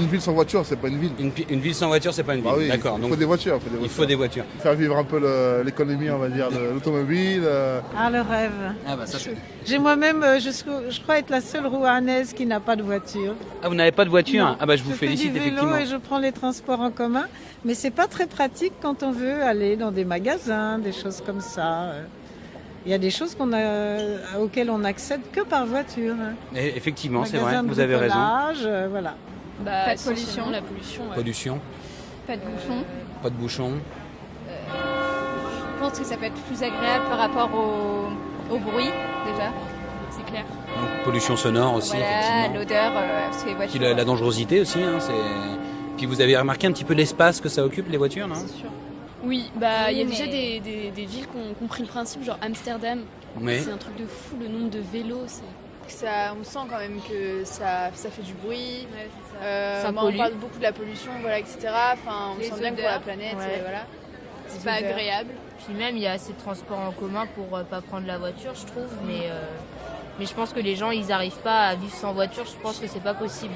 une ville sans voiture, c'est pas une ville. Une ville sans voiture, c'est pas une ville. Ah oui, D'accord. il Donc faut des voitures. il faut des voitures. Faire vivre un peu l'économie, on va dire, de l'automobile. Ah, le rêve. Ah bah ça c'est. J'ai moi-même, je crois être la seule rouennaise qui n'a pas de voiture. Ah, vous n'avez pas de voiture? Non. Ah bah je vous fais félicite du vélo effectivement. et je prends les transports en commun, mais c'est pas très pratique quand on veut aller dans des magasins, des choses comme ça. Il y a des choses auxquelles on n'accède que par voiture. Et effectivement, c'est vrai, Magasins de vous avez raison. bricolage, voilà. Bah, Pas de pollution. la pollution. Ouais. Pollution, Pas de bouchons. pas de bouchons. Je pense que ça peut être plus agréable par rapport au bruit, déjà. C'est clair. Donc, pollution sonore aussi, Voilà, effectivement. l'odeur, parce que les Puis voitures... la dangerosité aussi. Puis vous avez remarqué un petit peu l'espace que ça occupe les voitures, non? C'est sûr. Oui, bah il y a Oui, déjà mais- des villes qui ont compris le principe, genre Amsterdam. Oui. C'est un truc de fou, le nombre de vélos, c'est. On sent quand même que ça fait du bruit. Ça On pollue. parle beaucoup de la pollution, voilà, etc. Enfin, on Les sent bien que pour odeurs. la planète, Ouais. voilà. C'est pas odeurs. agréable. Puis même, il y a assez de transports en commun pour pas prendre la voiture, je trouve. Mais je pense que les gens, ils n'arrivent pas à vivre sans voiture. Je pense que c'est pas possible.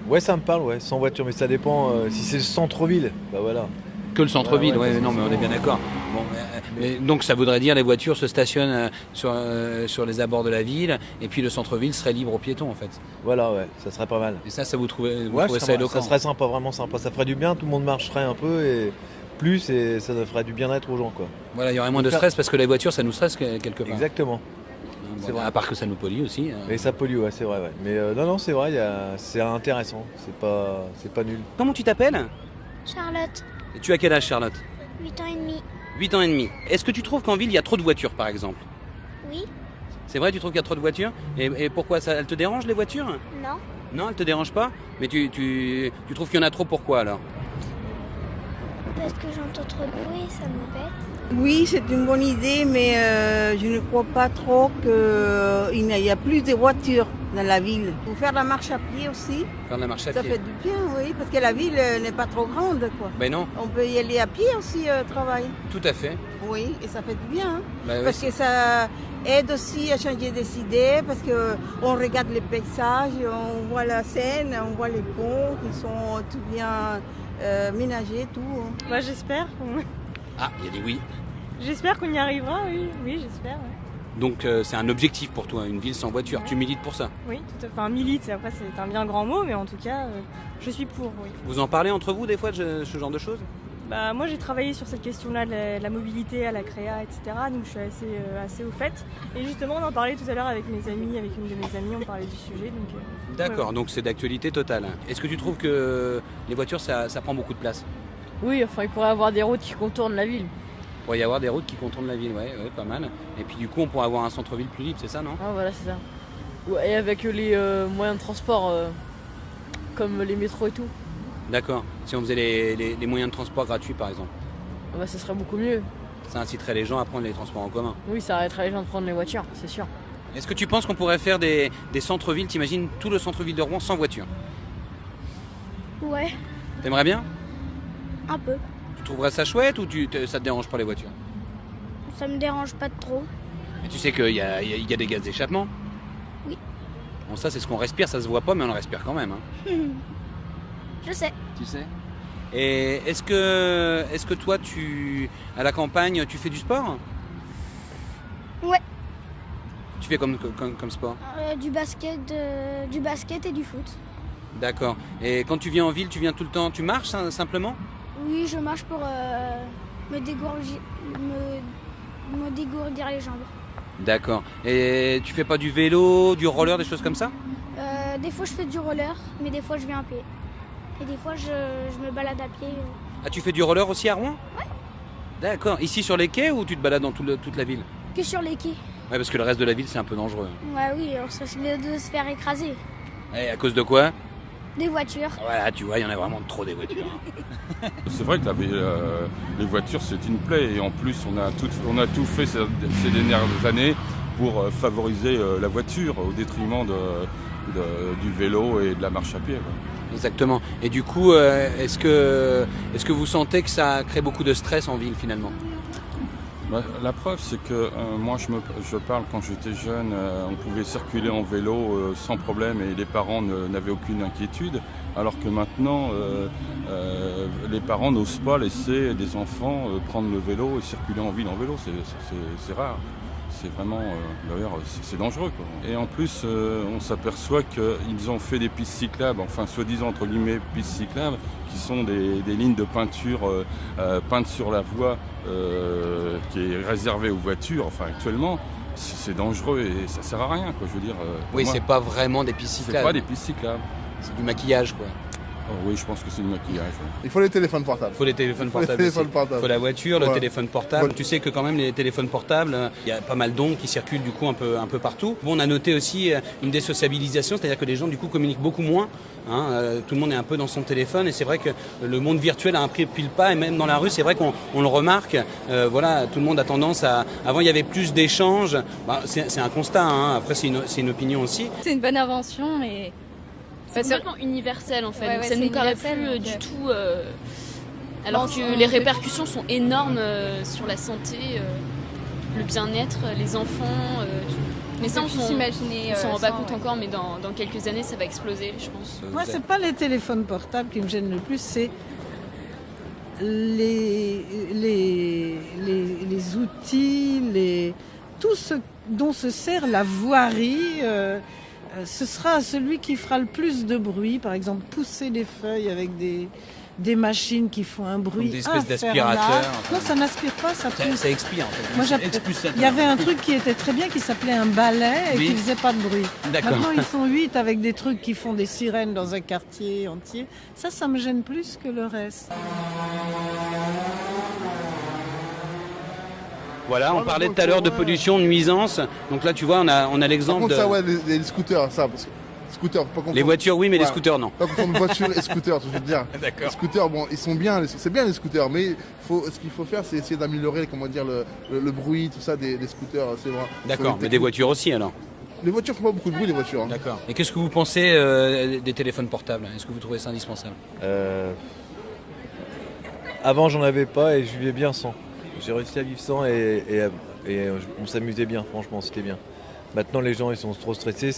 Ouais, ça me parle, ouais, sans voiture, mais ça dépend si c'est le centre-ville. Bah voilà. Que le centre-ville, Ouais, ouais, ouais, non, mais on est bien d'accord. Bon, mais donc ça voudrait dire les voitures se stationnent sur les abords de la ville, et puis le centre-ville serait libre aux piétons en fait. Voilà, ouais, ça serait pas mal. Et ça vous trouvez Ouais, ça éloquent? ça serait sympa, vraiment sympa. Ça ferait du bien, tout le monde marcherait un peu et plus, et ça ferait du bien-être aux gens, quoi. Voilà, il y aurait moins de stress parce que les voitures, ça nous stresse quelque part. Exactement. Bon, c'est vrai. À part que ça nous pollue aussi. Et ça pollue, ouais, c'est vrai, ouais. Mais non, c'est vrai, c'est intéressant, c'est pas nul. Comment tu t'appelles? Charlotte, Et tu as quel âge, Charlotte? 8 ans et demi. 8 ans et demi. Est-ce que tu trouves qu'en ville, il y a trop de voitures, par exemple? Oui, C'est vrai, tu trouves qu'il y a trop de voitures? Et pourquoi ça? Elles te dérangent, les voitures? non, Non, elles te dérangent pas? Mais tu trouves qu'il y en a trop, pourquoi alors? parce que j'entends trop de bruit, ça m'embête. Oui, c'est une bonne idée, mais je ne crois pas trop qu'il y a plus de voitures dans la ville. Pour faire la marche à pied aussi, Faire de la marche à ça pied. fait du bien, oui, parce que la ville n'est pas trop grande, quoi. Ben non, On peut y aller à pied aussi au travail. tout à fait. Oui, et ça fait du bien, hein. Bah oui, Parce que ça aide aussi à changer des idées, parce qu'on regarde les paysages, on voit la Seine, on voit les ponts qui sont tout bien ménagés, tout. Hein. Bah, j'espère Ah, il y a des oui. qu'on y arrivera, oui, j'espère. Ouais. Donc c'est un objectif pour toi, une ville sans voiture. Tu milites pour ça. Oui, tout à fait. Enfin, milite, après c'est un bien grand mot, mais en tout cas, je suis pour, oui. Vous en parlez entre vous des fois de ce genre de choses? Bah, moi j'ai travaillé sur cette question-là de la mobilité à la créa, etc. Donc je suis assez au fait. Et justement, on en parlait tout à l'heure avec mes amis, avec une de mes amies, on parlait du sujet. Donc, D'accord, ouais. donc c'est d'actualité totale. Est-ce que tu trouves que les voitures, ça prend beaucoup de place? Oui, enfin il pourrait y avoir des routes qui contournent la ville. Il pourrait y avoir des routes qui contournent la ville, ouais, pas mal. Et puis du coup, on pourrait avoir un centre-ville plus libre, c'est ça, non? Ah voilà, c'est ça. Ouais, et avec les moyens de transport comme les métros et tout, D'accord. Si on faisait les moyens de transport gratuits, par exemple, bah, ça serait beaucoup mieux. ça inciterait les gens à prendre les transports en commun. Oui, ça arrêterait les gens de prendre les voitures, c'est sûr. Est-ce que tu penses qu'on pourrait faire des centres-villes, t'imagines tout le centre-ville de Rouen sans voiture? Ouais, T'aimerais bien? un peu. Tu trouverais ça chouette ou ça te dérange pas les voitures? Ça me dérange pas trop. Mais tu sais qu'il y a des gaz d'échappement? Oui. Bon, ça c'est ce qu'on respire, ça se voit pas, mais on le respire quand même. Hein. Je sais. Tu sais. Et est-ce que toi, à la campagne, tu fais du sport? Ouais. Tu fais comme sport? Du basket et du foot. D'accord. Et quand tu viens en ville, tu viens tout le temps, tu marches simplement? Oui, je marche pour me dégourdir les jambes. D'accord. Et tu fais pas du vélo, du roller, des choses comme ça? Des fois je fais du roller, mais des fois je viens à pied. Et des fois je me balade à pied. Ah, tu fais du roller aussi à Rouen? Ouais. D'accord. Ici sur les quais ou tu te balades dans toute la ville? Que sur les quais. Ouais, parce que le reste de la ville c'est un peu dangereux. Ouais, oui, on se risque de se faire écraser. Et à cause de quoi? Des voitures. Voilà, tu vois, il y en a vraiment trop des voitures. C'est vrai que les voitures c'est une plaie et en plus on a tout fait ces dernières années pour favoriser la voiture au détriment du vélo et de la marche à pied. Quoi. Exactement. Et du coup, est-ce que vous sentez que ça crée beaucoup de stress en ville finalement? Bah, la preuve, c'est que moi, je parle quand j'étais jeune, on pouvait circuler en vélo sans problème et les parents n'avaient aucune inquiétude, alors que maintenant, les parents n'osent pas laisser des enfants prendre le vélo et circuler en ville en vélo. C'est rare. C'est vraiment, d'ailleurs, c'est dangereux, quoi. Et en plus, on s'aperçoit qu'ils ont fait des pistes cyclables, enfin soi-disant entre guillemets pistes cyclables, qui sont des lignes de peinture peintes sur la voie qui est réservée aux voitures. Enfin, actuellement, c'est dangereux et ça sert à rien, quoi. Je veux dire. Oui, c'est pas vraiment des pistes cyclables. C'est pas des pistes cyclables. C'est du maquillage, quoi. Oh, oui, je pense que c'est du maquillage. Ouais. Il faut les téléphones portables. Il faut les téléphones portables. Il faut la voiture, le téléphone portable. Tu sais que quand même les téléphones portables, il y a pas mal d'ondes qui circulent du coup un peu partout. Bon, on a noté aussi une désociabilisation, c'est-à-dire que les gens du coup communiquent beaucoup moins. Tout le monde est un peu dans son téléphone et c'est vrai que le monde virtuel a un pris le pas et même dans la rue, c'est vrai qu'on le remarque. Voilà, tout le monde a tendance à. Avant, il y avait plus d'échanges. Bah, c'est un constat. Après, c'est une opinion aussi. C'est une bonne invention et. C'est complètement universel en fait, Ouais, donc ouais, ça ne nous paraît universel, plus donc, du tout, alors que les répercussions sont énormes sur la santé, le bien-être, les enfants, tout. Mais ça on s'en rend pas compte encore, mais dans quelques années ça va exploser je pense. Moi c'est pas les téléphones portables qui me gênent le plus, c'est les outils, tout ce dont se sert la voirie. Ce sera celui qui fera le plus de bruit, par exemple pousser des feuilles avec des machines qui font un bruit des infernal. espèces d'aspirateurs. Non, ça n'aspire pas, ça pousse. Ça expire en fait. Moi, il y avait un truc qui était très bien qui s'appelait un balai et qui faisait pas de bruit. D'accord. Maintenant, ils sont 8 avec des trucs qui font des sirènes dans un quartier entier. Ça me gêne plus que le reste. Voilà, on parlait tout à l'heure de pollution, de nuisance. Donc là, tu vois, on a l'exemple de... ça, ouais, les scooters, ça, parce que scooters, pas Les voitures, oui, mais les scooters, non. Pas confondre voiture et scooter, je veux dire. D'accord. Les scooters, bon, ils sont bien, c'est bien les scooters, mais ce qu'il faut faire, c'est essayer d'améliorer, comment dire, le bruit, tout ça, des scooters, c'est vrai. D'accord, mais des voitures aussi, alors. Les voitures font pas beaucoup de bruit, les voitures. Hein. D'accord. Et qu'est-ce que vous pensez des téléphones portables? Est-ce que vous trouvez ça indispensable? Avant, j'en avais pas et je vivais bien sans. J'ai réussi à vivre sans et on s'amusait bien, franchement, c'était bien. Maintenant, les gens, ils sont trop stressés.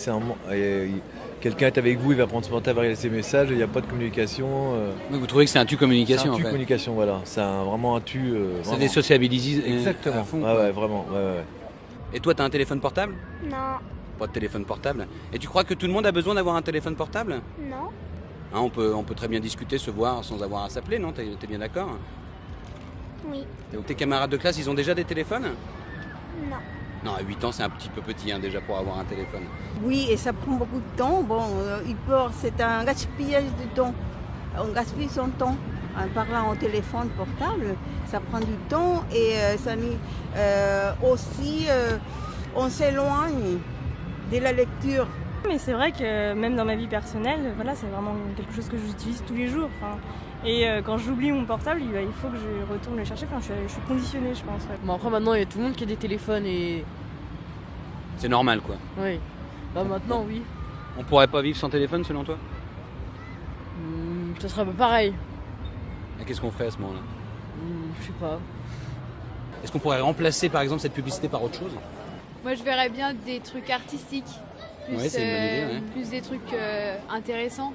Quelqu'un est avec vous, il va prendre son portable, regarder ses messages, il n'y a pas de communication. Oui, vous trouvez que c'est un tu communication, c'est un tu communication, voilà. C'est vraiment un tu. Ça désociabilise. Exactement. À fond, ouais, vraiment. Ouais. Et toi, tu as un téléphone portable? Non. Pas de téléphone portable. Et tu crois que tout le monde a besoin d'avoir un téléphone portable? Non. On peut très bien discuter, se voir sans avoir à s'appeler, non? T'es bien d'accord? Oui. Donc tes camarades de classe, ils ont déjà des téléphones? Non. Non, à 8 ans, c'est un petit peu petit déjà pour avoir un téléphone. Oui, et ça prend beaucoup de temps. Bon, c'est un gaspillage de temps. On gaspille son temps en parlant au téléphone portable. Ça prend du temps et ça nous aussi, on s'éloigne de la lecture. Mais c'est vrai que même dans ma vie personnelle, voilà, c'est vraiment quelque chose que j'utilise tous les jours. Et quand j'oublie mon portable, il faut que je retourne le chercher. Je suis conditionnée, je pense. Ouais. Bon, après, maintenant, il y a tout le monde qui a des téléphones et... C'est normal, quoi. Oui. Bah maintenant, oui. On pourrait pas vivre sans téléphone, selon toi? Ça serait pas pareil. Et qu'est-ce qu'on ferait à ce moment-là? Je sais pas. Est-ce qu'on pourrait remplacer, par exemple, cette publicité par autre chose? Moi, je verrais bien des trucs artistiques. Ouais, c'est une bonne idée, ouais. Plus des trucs intéressants,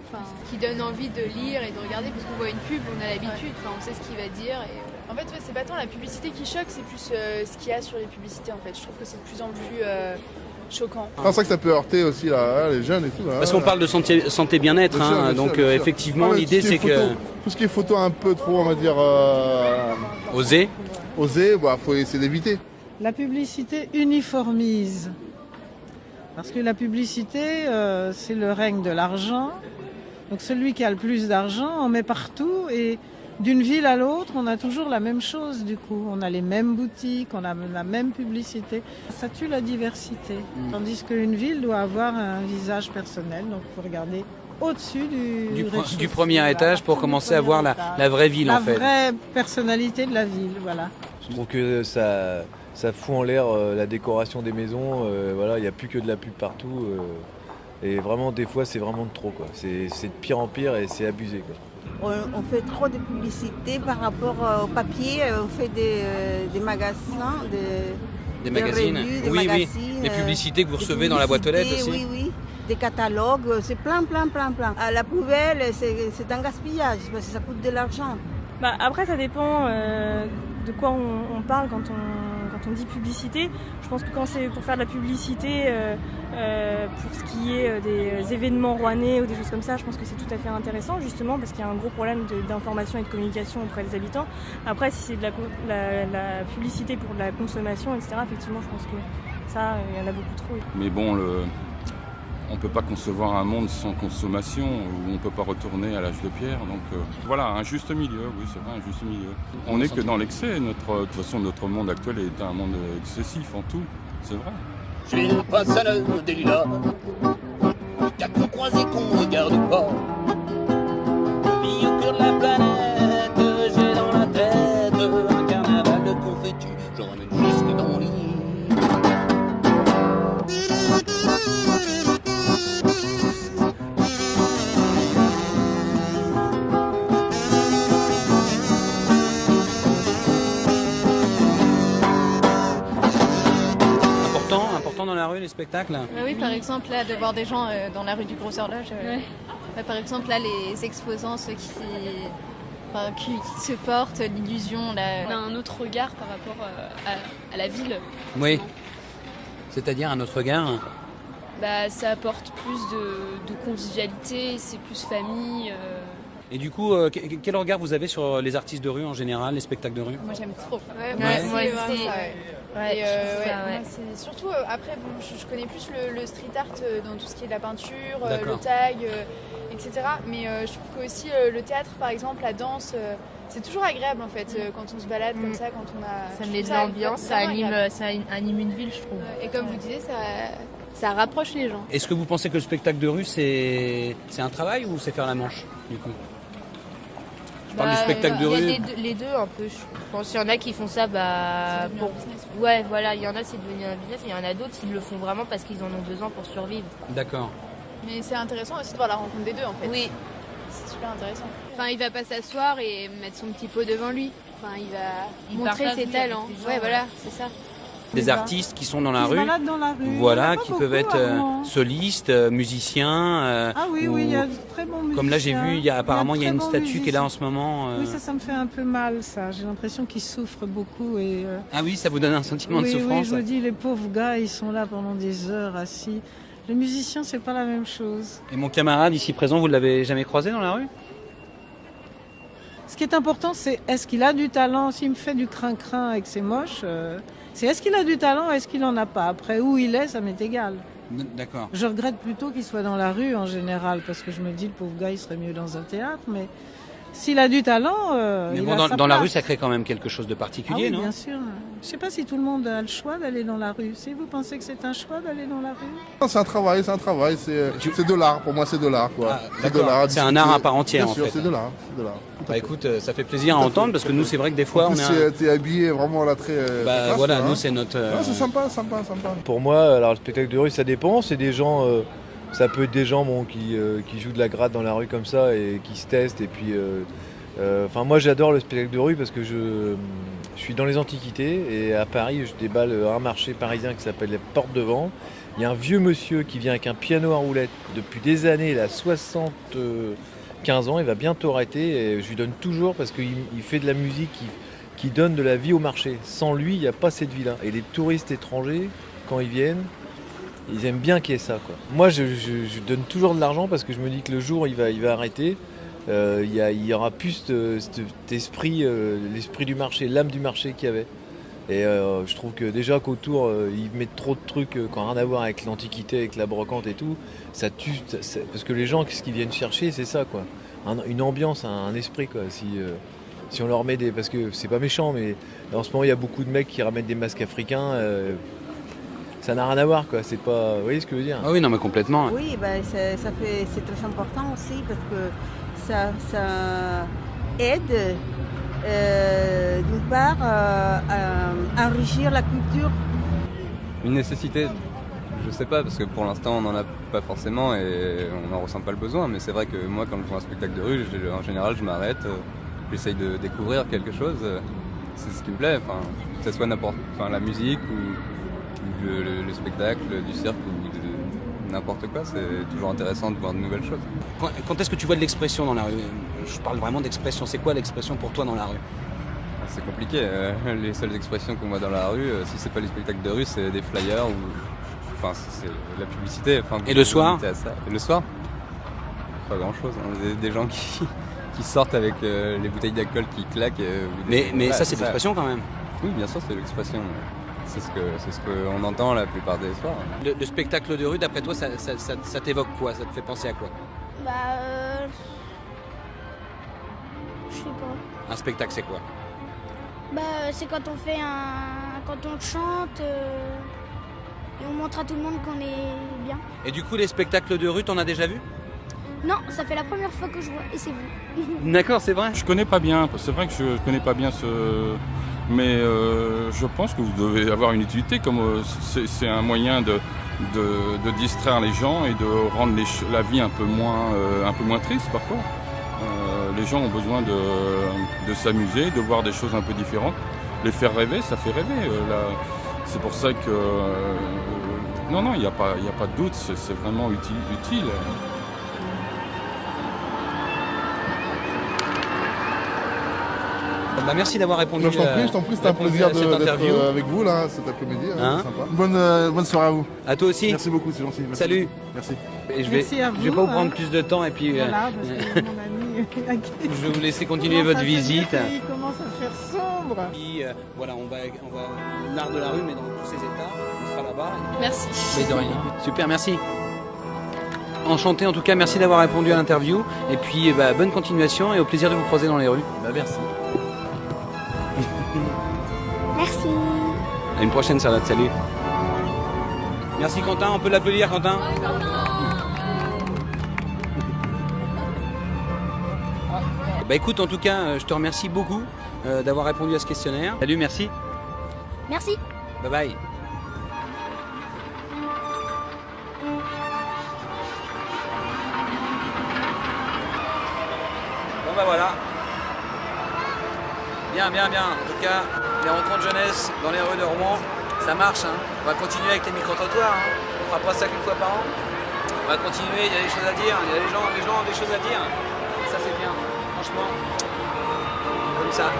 qui donnent envie de lire et de regarder, parce qu'on voit une pub, on a l'habitude, on sait ce qu'il va dire. Et... En fait, c'est pas tant la publicité qui choque, c'est plus ce qu'il y a sur les publicités. En fait, je trouve que c'est de plus en plus choquant. C'est pour ça que ça peut heurter aussi les jeunes et tout. Là, parce qu'on parle de santé bien-être, bien sûr. Effectivement, l'idée c'est que... Tout ce qui est photo un peu trop, on va dire... Oser, faut essayer d'éviter. La publicité uniformise. Parce que la publicité, c'est le règne de l'argent. Donc celui qui a le plus d'argent, on met partout. Et d'une ville à l'autre, on a toujours la même chose du coup. On a les mêmes boutiques, on a la même publicité. Ça tue la diversité. Tandis qu'une ville doit avoir un visage personnel. Donc il faut regarder au-dessus du premier étage pour commencer à voir la vraie ville en fait. La vraie personnalité de la ville, voilà. Je trouve que ça fout en l'air la décoration des maisons, il n'y a plus que de la pub partout. Et vraiment, des fois, c'est vraiment de trop, quoi. C'est de pire en pire et c'est abusé, quoi. on fait trop de publicité par rapport au papier. On fait des magasins, des magazines. Revues, des oui, magazines, oui. Les publicités que vous recevez dans la boîte aux lettres aussi. Oui, oui. Des catalogues, c'est plein. À la poubelle, c'est un gaspillage parce que ça coûte de l'argent. Après, ça dépend de quoi on parle quand on dit publicité. Je pense que quand c'est pour faire de la publicité, pour ce qui est des événements rouennais ou des choses comme ça, je pense que c'est tout à fait intéressant, justement, parce qu'il y a un gros problème d'information et de communication auprès des habitants. Après, si c'est de la publicité pour de la consommation, etc., effectivement, je pense que ça, il y en a beaucoup trop. Mais bon, on ne peut pas concevoir un monde sans consommation, où on ne peut pas retourner à l'âge de pierre. Donc voilà, un juste milieu, oui c'est vrai, un juste milieu. On n'est que dans l'excès, de toute façon notre monde actuel est un monde excessif en tout, c'est vrai. Je suis le passage des lilas, quatre coups croisés qu'on ne regarde pas. Puis au cœur de la planète, j'ai dans la tête un carnaval de confettis, j'en ramène jusque dans mon lit. Important dans la rue, les spectacles. Oui, par exemple, là, de voir des gens dans la rue du Gros Horloge. Par exemple, là, les exposants, ceux qui se portent, l'illusion. Là, on a un autre regard par rapport à la ville. Oui. C'est-à-dire un autre regard. Ça apporte plus de convivialité, c'est plus famille. Et du coup, quel regard vous avez sur les artistes de rue en général, les spectacles de rue ? Moi j'aime trop. Moi aussi. C'est surtout après, je connais plus le street art dans tout ce qui est de la peinture, D'accord. le tag, etc. Mais je trouve que aussi le théâtre, par exemple, la danse, c'est toujours agréable en fait quand on se balade comme ça, quand on a. Ça met de l'ambiance, ça anime une ville, je trouve. Et comme vous disiez, ça rapproche les gens. Est-ce que vous pensez que le spectacle de rue c'est un travail ou c'est faire la manche du coup ? Je parle du spectacle de rue. Il y a les deux un peu. Je pense qu'il y en a qui font ça pour. Ouais, voilà, il y en a c'est devenu un business, et il y en a d'autres qui le font vraiment parce qu'ils en ont besoin pour survivre. D'accord. Mais c'est intéressant aussi de voir la rencontre des deux en fait. Oui. C'est super intéressant. Enfin, il va pas s'asseoir et mettre son petit pot devant lui. Enfin, il va montrer ses talents. Ouais, voilà, c'est ça. Des artistes qui sont dans la rue. Qui se baladent dans la rue. Voilà, qui peuvent être solistes, musiciens. Ah oui, il y a de très bons musiciens. Comme là, j'ai vu, apparemment, il y a une statue qui est là en ce moment. Oui, ça me fait un peu mal, ça. J'ai l'impression qu'ils souffrent beaucoup. Ah oui, ça vous donne un sentiment de souffrance. Oui, je me dis, les pauvres gars, ils sont là pendant des heures assis. Les musiciens, c'est pas la même chose. Et mon camarade ici présent, vous l'avez jamais croisé dans la rue ? Ce qui est important, c'est est-ce qu'il a du talent ? S'il me fait du crin-crin et que c'est moche, c'est est-ce qu'il a du talent ou est-ce qu'il n'en a pas ? Après, où il est, ça m'est égal. D'accord. Je regrette plutôt qu'il soit dans la rue en général, parce que je me dis, le pauvre gars, il serait mieux dans un théâtre, mais s'il a du talent, mais il bon, a sa dans la place. rue, ça crée quand même quelque chose de particulier, oui, non ? bien sûr. Je ne sais pas si tout le monde a le choix d'aller dans la rue. Si vous pensez que c'est un choix d'aller dans la rue ? Non, c'est un travail, c'est de l'art, pour moi c'est de l'art. Quoi. C'est de l'art. C'est un art à part entière bien en sûr, fait. C'est de l'art. Bah écoute, ça fait plaisir à entendre parce que nous c'est vrai que des fois en plus, t'es habillé vraiment là très. Bah voilà, nous c'est notre. C'est sympa. Pour moi, alors le spectacle de rue ça dépend, c'est des gens. Ça peut être des gens qui jouent de la gratte dans la rue comme ça et qui se testent et puis. Moi j'adore le spectacle de rue parce que je suis dans les Antiquités et à Paris je déballe un marché parisien qui s'appelle les Portes de Vent. Il y a un vieux monsieur qui vient avec un piano à roulettes depuis des années, il a 75 ans, il va bientôt arrêter et je lui donne toujours parce qu'il fait de la musique qui donne de la vie au marché. Sans lui il n'y a pas cette vie là. Et les touristes étrangers quand ils viennent, ils aiment bien qu'il y ait ça, quoi. Moi je donne toujours de l'argent parce que je me dis que le jour il va arrêter. Il y aura plus cet esprit, l'esprit du marché, l'âme du marché qu'il y avait. Et je trouve que déjà qu'autour, ils mettent trop de trucs qui n'ont rien à voir avec l'Antiquité, avec la brocante et tout. Ça tue, parce que les gens, ce qu'ils viennent chercher, c'est ça, quoi. Une ambiance, un esprit, quoi. Si on leur met parce que c'est pas méchant, mais en ce moment, il y a beaucoup de mecs qui ramènent des masques africains. Ça n'a rien à voir, quoi. C'est pas... Vous voyez ce que je veux dire ? Ah oui, non, mais complètement. Oui, c'est très important aussi parce que ça aide d'une part à enrichir la culture. Une nécessité Je sais pas, parce que pour l'instant on n'en a pas forcément et on n'en ressent pas le besoin, mais c'est vrai que moi quand je vois un spectacle de rue, en général je m'arrête, j'essaye de découvrir quelque chose, c'est ce qui me plaît, que ce soit la musique ou le spectacle, du cirque ou n'importe quoi, c'est toujours intéressant de voir de nouvelles choses. Quand est-ce que tu vois de l'expression dans la rue? Je parle vraiment d'expression, c'est quoi l'expression pour toi dans la rue? C'est compliqué, les seules expressions qu'on voit dans la rue, si c'est pas les spectacles de rue, c'est des flyers ou... c'est la publicité. Et le soir? Et le soir, pas grand-chose. Des gens qui sortent avec les bouteilles d'alcool qui claquent. Mais ça, c'est l'expression quand même. Oui, bien sûr, c'est l'expression. C'est ce qu'on entend la plupart des soirs. Le spectacle de rue, d'après toi, ça t'évoque quoi? Ça te fait penser à quoi? Je sais pas. Un spectacle, c'est quoi? C'est quand on fait quand on chante et on montre à tout le monde qu'on est bien. Et du coup, les spectacles de rue, t'en as déjà vu? Non, ça fait la première fois que je vois et c'est vous. D'accord, c'est vrai. Je connais pas bien, c'est vrai que je connais pas bien mais je pense que vous devez avoir une utilité, comme c'est un moyen de distraire les gens et de rendre la vie un peu moins triste parfois. Les gens ont besoin de s'amuser, de voir des choses un peu différentes. Les faire rêver, ça fait rêver. C'est pour ça que... non, il n'y a pas de doute, c'est vraiment utile. Merci d'avoir répondu. Je t'en prie, c'était un plaisir d'être avec vous là cet après-midi. Sympa. Bonne soirée à vous. À toi aussi. Merci beaucoup, c'est gentil. Merci. Salut. Merci. Et Merci à vous. Je vais pas vous prendre plus de temps et puis. Voilà, parce que mon ami. Je vais vous laisser continuer votre visite. Il commence à faire sombre. Puis, voilà, on va l'art de la rue, mais dans tous ses états. On sera là-bas. Merci. Mais de rien. Super, merci. Enchanté en tout cas, merci d'avoir répondu à l'interview. Et puis bonne continuation et au plaisir de vous croiser dans les rues. Merci. Merci. À une prochaine Charlotte, salut. Merci Quentin, on peut l'applaudir Quentin. Écoute, en tout cas, je te remercie beaucoup d'avoir répondu à ce questionnaire. Salut, merci. Merci. Bye bye. Bon voilà. Bien. En tout cas, les rencontres jeunesse dans les rues de Rouen, ça marche. On va continuer avec les micro-trottoirs. On fera pas ça qu'une fois par an. On va continuer, il y a des choses à dire. Il y a les gens ont des choses à dire. Ça c'est bien. Franchement, comme ça.